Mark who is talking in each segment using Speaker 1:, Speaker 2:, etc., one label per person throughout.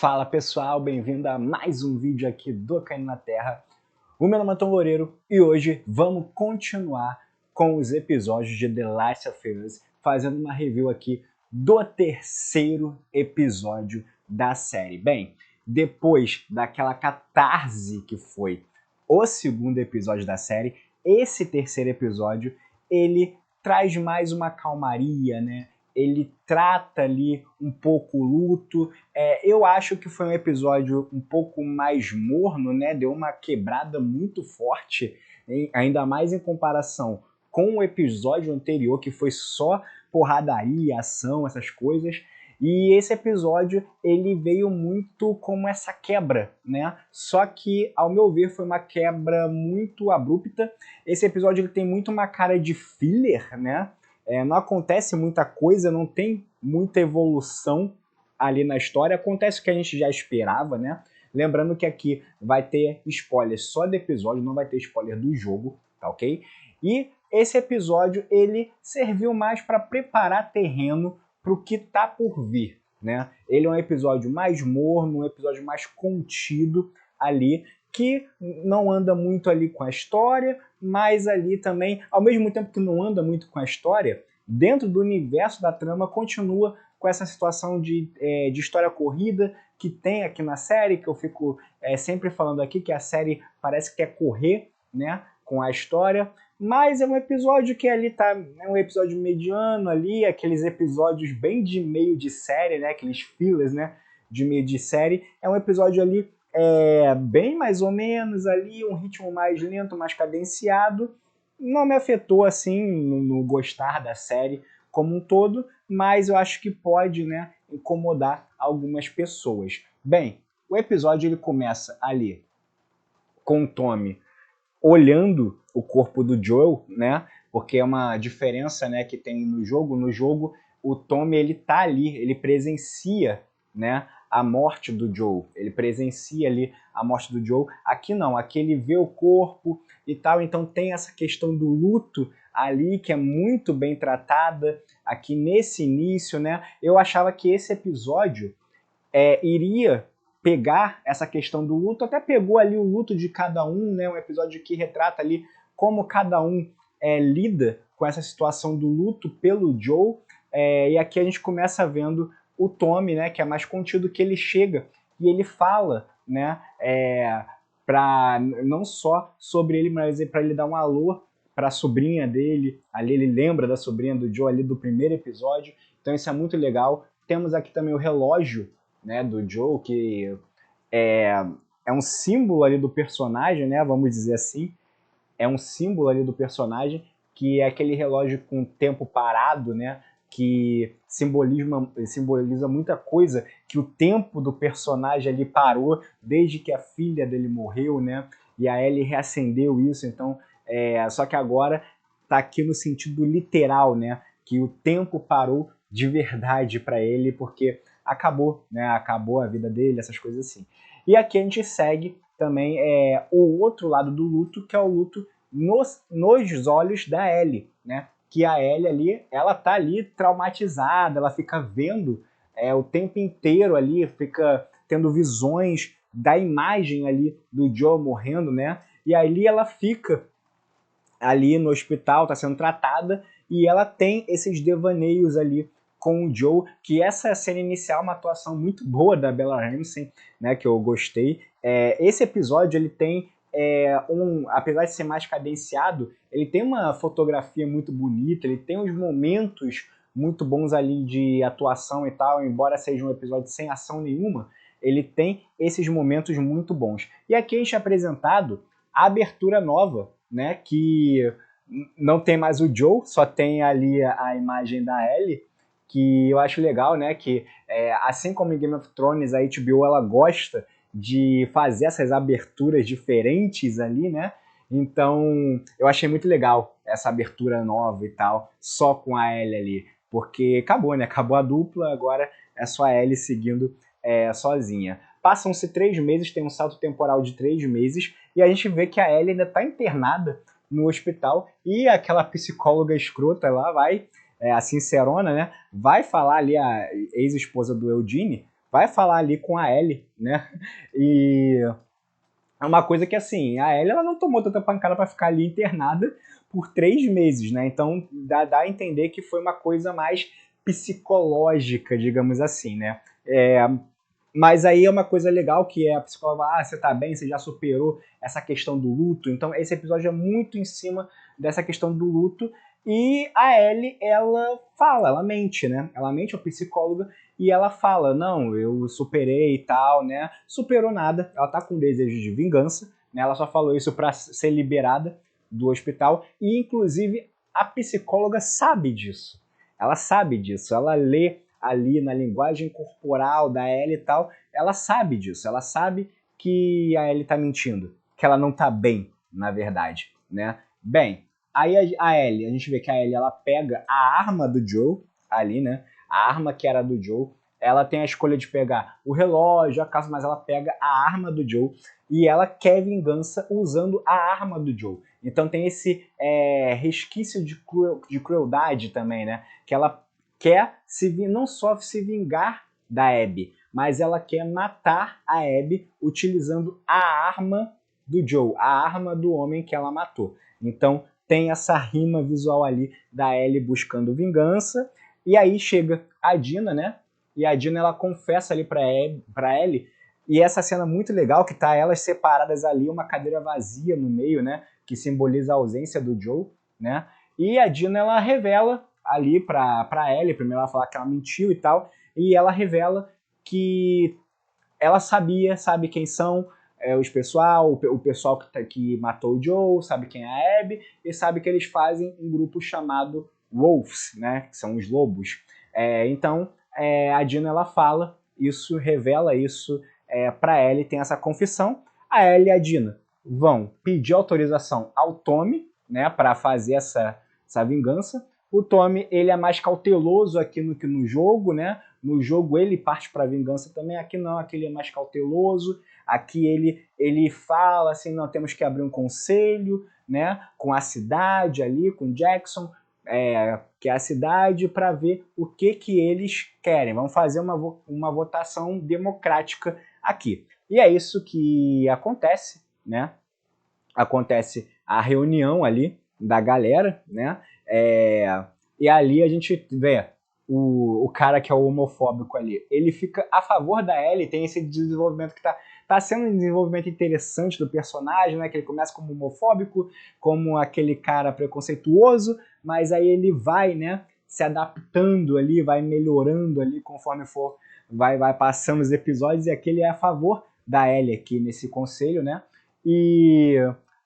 Speaker 1: Fala pessoal, bem-vindo a mais um vídeo aqui do Caindo na Terra. O meu nome é Tom Loureiro e hoje vamos continuar com os episódios de The Last of Us, fazendo uma review aqui do terceiro episódio da série. Bem, depois daquela catarse que foi o segundo episódio da série, esse terceiro episódio, ele traz mais uma calmaria, né? Ele trata ali um pouco o luto. Eu acho que foi um episódio um pouco mais morno, né? Deu uma quebrada muito forte, ainda mais em comparação com o episódio anterior, que foi só porradaria, ação, essas coisas. E esse episódio, ele veio muito como essa quebra, né? Só que, ao meu ver, foi uma quebra muito abrupta. Esse episódio ele tem muito uma cara de filler, né? Não acontece muita coisa, não tem muita evolução ali na história. Acontece o que a gente já esperava, né? Lembrando que aqui vai ter spoiler só do episódio, não vai ter spoiler do jogo, tá ok? E esse episódio, ele serviu mais para preparar terreno para o que tá por vir, né? Ele é um episódio mais morno, um episódio mais contido ali, que não anda muito ali com a história, mas ali também, ao mesmo tempo que não anda muito com a história, dentro do universo da trama continua com essa situação de história corrida que tem aqui na série, que eu fico sempre falando aqui, que a série parece que quer correr, né, com a história, mas é um episódio que ali tá, é um episódio mediano ali, aqueles episódios bem de meio de série, né, aqueles fillers, né, de meio de série, é um episódio ali bem mais ou menos ali, um ritmo mais lento, mais cadenciado. Não me afetou assim no gostar da série como um todo, mas eu acho que pode, né, incomodar algumas pessoas. Bem, o episódio ele começa ali com o Tommy olhando o corpo do Joel, né? Porque é uma diferença, né, que tem no jogo. No jogo, o Tommy ele tá ali, ele presencia, né, a morte do Joel. Ele presencia ali a morte do Joel. Aqui não, aqui ele vê o corpo e tal. Então tem essa questão do luto ali que é muito bem tratada aqui nesse início, né? Eu achava que esse episódio iria pegar essa questão do luto, até pegou ali o luto de cada um, né? Um episódio que retrata ali como cada um lida com essa situação do luto pelo Joe, e aqui a gente começa vendo o Tommy, né, que é mais contido, que ele chega e ele fala, né, para não só sobre ele, mas para ele dar um alô para a sobrinha dele, ali ele lembra da sobrinha do Joe ali do primeiro episódio, então isso é muito legal. Temos aqui também o relógio, né, do Joe, que é um símbolo ali do personagem, né, vamos dizer assim, é um símbolo ali do personagem, que é aquele relógio com tempo parado, né, que simboliza muita coisa, que o tempo do personagem ali parou desde que a filha dele morreu, né, e a Ellie reacendeu isso, então, só que agora tá aqui no sentido literal, né, que o tempo parou de verdade para ele, porque acabou, né, acabou a vida dele, essas coisas assim. E aqui a gente segue também o outro lado do luto, que é o luto nos olhos da Ellie, né? Que a Ellie ali, ela tá ali traumatizada, ela fica vendo o tempo inteiro ali, fica tendo visões da imagem ali do Joe morrendo, né? E ali ela fica ali no hospital, tá sendo tratada, e ela tem esses devaneios ali com o Joe, que essa cena inicial é uma atuação muito boa da Bella Ramsey, né, que eu gostei. Esse episódio, ele tem apesar de ser mais cadenciado, ele tem uma fotografia muito bonita, ele tem uns momentos muito bons ali de atuação e tal, embora seja um episódio sem ação nenhuma, ele tem esses momentos muito bons. E aqui a gente é apresentado a abertura nova, né, que não tem mais o Joe, só tem ali a imagem da Ellie, que eu acho legal, né, que assim como em Game of Thrones, a HBO ela gosta de fazer essas aberturas diferentes ali, né, então eu achei muito legal essa abertura nova e tal, só com a Ellie ali, porque acabou, né, acabou a dupla, agora é só a Ellie seguindo sozinha. Passam-se 3 meses, tem um salto temporal de 3 meses, e a gente vê que a Ellie ainda está internada no hospital, e aquela psicóloga escrota lá vai, a sincerona, né, vai falar ali, a ex-esposa do Eugene, vai falar ali com a Ellie, né? E é uma coisa que, assim, a Ellie ela não tomou tanta pancada para ficar ali internada por 3 meses, né? Então dá a entender que foi uma coisa mais psicológica, digamos assim, né? Mas aí é uma coisa legal que é a psicóloga, você tá bem, você já superou essa questão do luto. Então esse episódio é muito em cima dessa questão do luto. E a Ellie, ela fala, ela mente, né? Ela mente, a psicóloga, e ela fala, não, eu superei e tal, né? Superou nada, ela tá com desejo de vingança, né? Ela só falou isso para ser liberada do hospital. E inclusive a psicóloga sabe disso. Ela sabe disso, ela lê ali na linguagem corporal da Ellie e tal, ela sabe disso, ela sabe que a Ellie tá mentindo, que ela não tá bem, na verdade, né? Bem, aí a Ellie, a gente vê que a Ellie, ela pega a arma do Joe ali, né? A arma que era do Joe, ela tem a escolha de pegar o relógio, a casa, mas ela pega a arma do Joe e ela quer vingança usando a arma do Joe. Então tem esse resquício de crueldade também, né? Que ela quer não só se vingar da Abby, mas ela quer matar a Abby utilizando a arma do Joe, a arma do homem que ela matou. Então tem essa rima visual ali da Ellie buscando vingança, e aí chega a Dina, né? E a Dina ela confessa ali pra Ellie, e essa cena muito legal que tá elas separadas ali, uma cadeira vazia no meio, né? Que simboliza a ausência do Joe, né? E a Dina ela revela ali pra Ellie, primeiro ela fala que ela mentiu e tal, e ela revela que ela sabe quem são os pessoal, o pessoal que matou o Joe, sabe quem é a Abby, e sabe que eles fazem um grupo chamado Wolves, né, que são os lobos. Então, a Dina ela fala isso, revela isso pra Ellie, tem essa confissão. A Ellie e a Dina vão pedir autorização ao Tommy, né, para fazer essa vingança. O Tommy, ele é mais cauteloso aqui que no jogo, né? No jogo ele parte para vingança também, aqui não, aqui ele é mais cauteloso. Aqui ele fala assim, não, temos que abrir um conselho, né? Com a cidade ali, com Jackson, que é a cidade, para ver o que eles querem. Vamos fazer uma votação democrática aqui. E é isso que acontece, né? Acontece a reunião ali da galera, né? E ali a gente vê o cara que é o homofóbico ali. Ele fica a favor da Ellie, tem esse desenvolvimento que tá sendo um desenvolvimento interessante do personagem, né? Que ele começa como homofóbico, como aquele cara preconceituoso, mas aí ele vai, né? Se adaptando ali, vai melhorando ali conforme vai passando os episódios, e aquele é a favor da Ellie aqui nesse conselho, né? E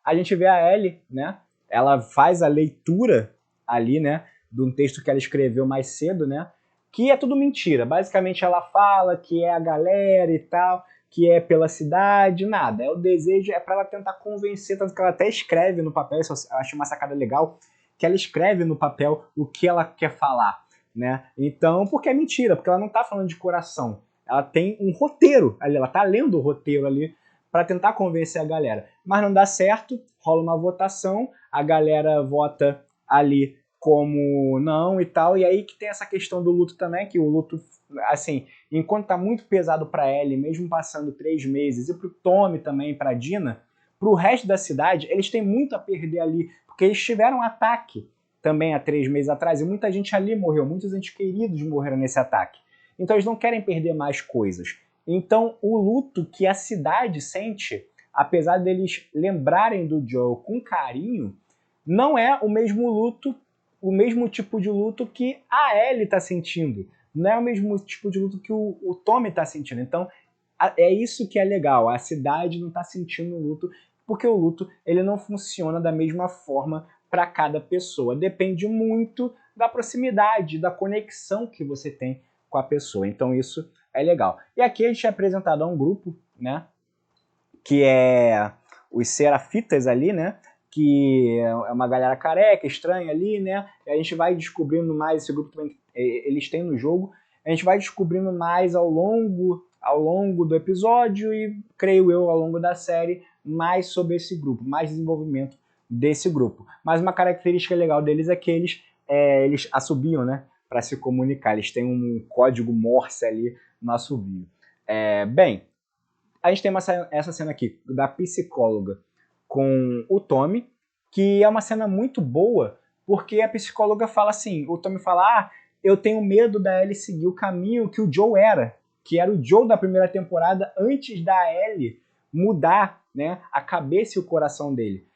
Speaker 1: a gente vê a Ellie, né? Ela faz a leitura ali, né? De um texto que ela escreveu mais cedo, né? Que é tudo mentira. Basicamente ela fala que é a galera e tal, que é pela cidade, nada. O desejo é para ela tentar convencer, tanto que ela até escreve no papel, isso eu acho uma sacada legal, que ela escreve no papel o que ela quer falar, né? Então, porque é mentira, porque ela não tá falando de coração. Ela tem um roteiro ali, ela tá lendo o roteiro ali para tentar convencer a galera. Mas não dá certo, rola uma votação, a galera vota ali como não e tal, e aí que tem essa questão do luto também, que o luto, assim, enquanto tá muito pesado para Ellie, mesmo passando 3 meses, e pro Tommy também, pra Dina, pro resto da cidade, eles têm muito a perder ali, porque eles tiveram um ataque também há 3 meses atrás, e muita gente ali morreu, muitos entes queridos morreram nesse ataque. Então eles não querem perder mais coisas. Então, o luto que a cidade sente, apesar deles lembrarem do Joe com carinho, não é o mesmo luto, o mesmo tipo de luto que a Ellie está sentindo. Não é o mesmo tipo de luto que o Tommy está sentindo. Então, é isso que é legal. A cidade não está sentindo luto, porque o luto ele não funciona da mesma forma para cada pessoa. Depende muito da proximidade, da conexão que você tem com a pessoa. Então, isso é legal. E aqui a gente é apresentado a um grupo, né? Que é os Serafitas ali, né? Que é uma galera careca, estranha ali, né? E a gente vai descobrindo mais, esse grupo também eles têm no jogo, a gente vai descobrindo mais ao longo do episódio e, creio eu, ao longo da série, mais sobre esse grupo, mais desenvolvimento desse grupo. Mas uma característica legal deles é que eles assobiam, né? Para se comunicar, eles têm um código Morse ali no assovio. Bem, a gente tem essa cena aqui da psicóloga com o Tommy, que é uma cena muito boa, porque a psicóloga fala assim, o Tommy fala, eu tenho medo da Ellie seguir o caminho que o Joe era, que era o Joe da primeira temporada, antes da Ellie mudar, né, a cabeça e o coração dele.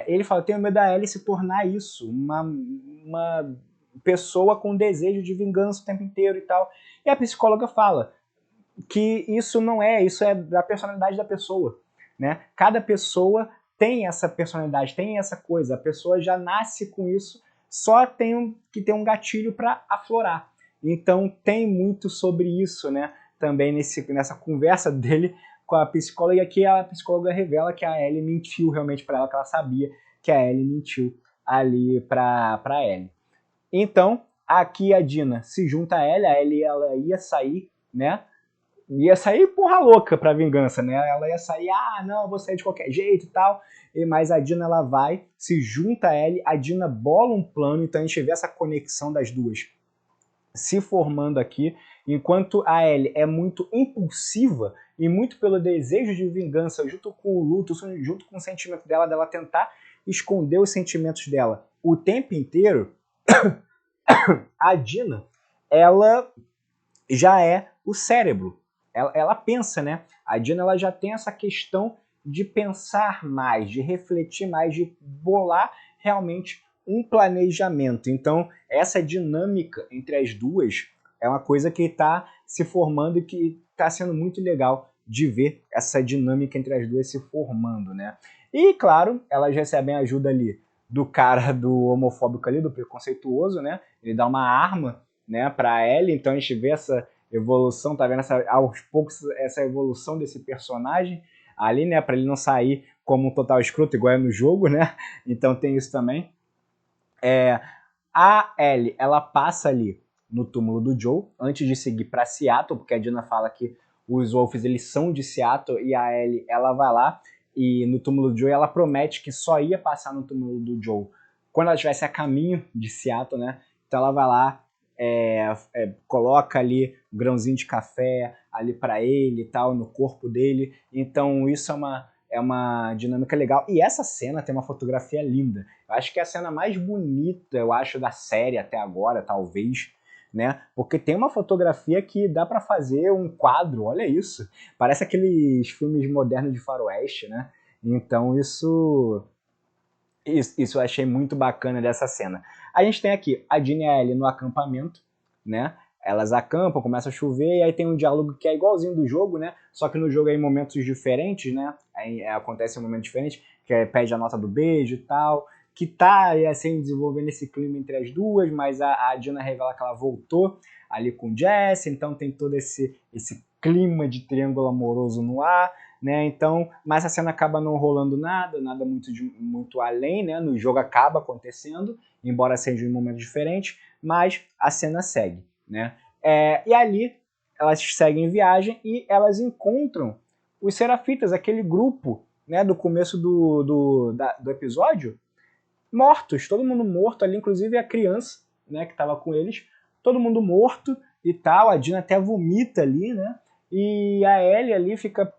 Speaker 1: Ele fala, eu tenho medo da Ellie se tornar isso, uma pessoa com desejo de vingança o tempo inteiro e tal. E a psicóloga fala que isso é da personalidade da pessoa, né? Cada pessoa tem essa personalidade, tem essa coisa, a pessoa já nasce com isso, só tem que ter um gatilho para aflorar. Então tem muito sobre isso, né? Também nessa conversa dele com a psicóloga, e aqui a psicóloga revela que a Ellie mentiu realmente para ela, que ela sabia que a Ellie mentiu ali para Ellie. Então, aqui a Dina se junta a Ellie ela ia sair, né? Ia sair porra louca pra vingança, né? Ela ia sair, não, eu vou sair de qualquer jeito e tal. Mas a Dina, ela vai, se junta a Ellie, a Dina bola um plano, então a gente vê essa conexão das duas se formando aqui, enquanto a Ellie é muito impulsiva e muito pelo desejo de vingança, junto com o luto, junto com o sentimento dela tentar esconder os sentimentos dela o tempo inteiro, a Dina, ela já é o cérebro. Ela pensa, né? A Dina, ela já tem essa questão de pensar mais, de refletir mais, de bolar realmente um planejamento. Então, essa dinâmica entre as duas é uma coisa que está se formando e que está sendo muito legal de ver essa dinâmica entre as duas se formando, né? E, claro, elas recebem ajuda ali do cara do homofóbico ali, do preconceituoso, né? Ele dá uma arma, né, para Ellie, então a gente vê essa evolução, tá vendo aos poucos essa evolução desse personagem ali, né, para ele não sair como um total escroto igual é no jogo, né? Então tem isso também. A Ellie, ela passa ali no túmulo do Joe antes de seguir para Seattle, porque a Dina fala que os Wolves eles são de Seattle e a Ellie ela vai lá e no túmulo do Joe ela promete que só ia passar no túmulo do Joe quando ela estivesse a caminho de Seattle, né? Então ela vai lá, coloca ali um grãozinho de café ali para ele e tal, no corpo dele. Então isso é uma dinâmica legal. E essa cena tem uma fotografia linda. Eu acho que é a cena mais bonita, eu acho, da série até agora, talvez, né? Porque tem uma fotografia que dá para fazer um quadro, olha isso. Parece aqueles filmes modernos de faroeste, né? Então isso eu achei muito bacana dessa cena. A gente tem aqui a Dina e a Ellie no acampamento, né? Elas acampam, começa a chover, e aí tem um diálogo que é igualzinho do jogo, né? Só que no jogo é em momentos diferentes, né? Aí acontece em um momento diferente, que pede a nota do beijo e tal, que tá assim, desenvolvendo esse clima entre as duas, mas a Dina revela que ela voltou ali com o Jesse, então tem todo esse clima de triângulo amoroso no ar, né? Então, mas a cena acaba não rolando nada muito além, né? No jogo acaba acontecendo, embora seja em um momento diferente, mas a cena segue, né? E ali elas seguem viagem e elas encontram os Serafitas, aquele grupo, né? Do começo do episódio, mortos, todo mundo morto ali, inclusive a criança, né? Que estava com eles, todo mundo morto e tal. A Dina até vomita ali, né? E a Ellie ali fica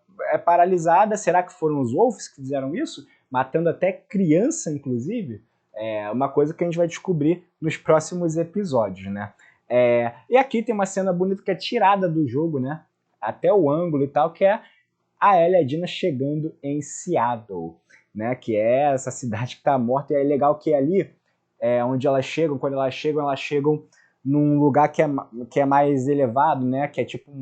Speaker 1: paralisada. Será que foram os Wolves que fizeram isso? Matando até criança, inclusive. É uma coisa que a gente vai descobrir nos próximos episódios, né? E aqui tem uma cena bonita que é tirada do jogo, né? Até o ângulo e tal, que é a Ellie e a Dina chegando em Seattle, né? Que é essa cidade que está morta. E é legal que ali, onde elas chegam, quando elas chegam num lugar que é mais elevado, né? Que é tipo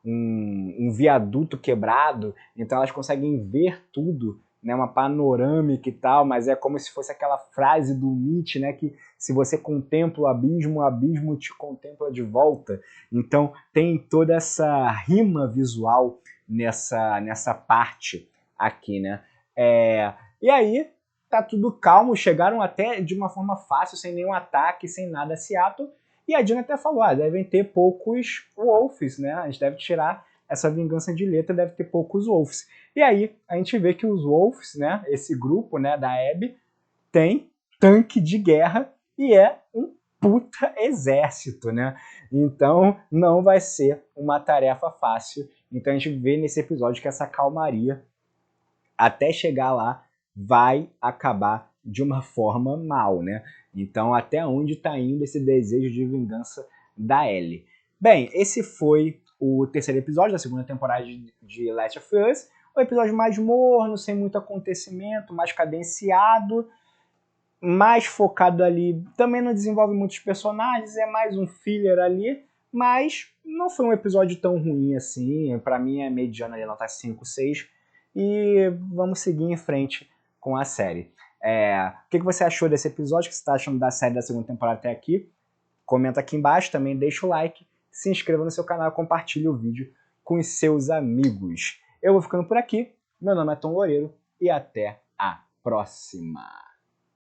Speaker 1: um viaduto quebrado, então elas conseguem ver tudo, né, uma panorâmica e tal, mas é como se fosse aquela frase do Nietzsche, né, que se você contempla o abismo te contempla de volta. Então tem toda essa rima visual nessa parte aqui, né? E aí tá tudo calmo, chegaram até de uma forma fácil, sem nenhum ataque, sem nada a Seattle. E a Dina até falou, devem ter poucos Wolves, né? A gente deve tirar essa vingança de letra, deve ter poucos Wolves. E aí a gente vê que os Wolves, né? Esse grupo, né, da Abby, tem tanque de guerra e é um puta exército, né? Então não vai ser uma tarefa fácil. Então a gente vê nesse episódio que essa calmaria, até chegar lá, vai acabar de uma forma mal, né? Então até onde está indo esse desejo de vingança da Ellie? Bem, esse foi o terceiro episódio da segunda temporada de Last of Us. Um episódio mais morno, sem muito acontecimento, mais cadenciado, mais focado ali. Também não desenvolve muitos personagens, é mais um filler ali, mas não foi um episódio tão ruim assim. Pra mim é mediano ali, nota 5, 6. E vamos seguir em frente com a série. O que você achou desse episódio? O que você está achando da série da segunda temporada até aqui? Comenta aqui embaixo, também deixa o like, se inscreva no seu canal e compartilhe o vídeo com os seus amigos. Eu vou ficando por aqui, meu nome é Tom Loureiro e até a próxima!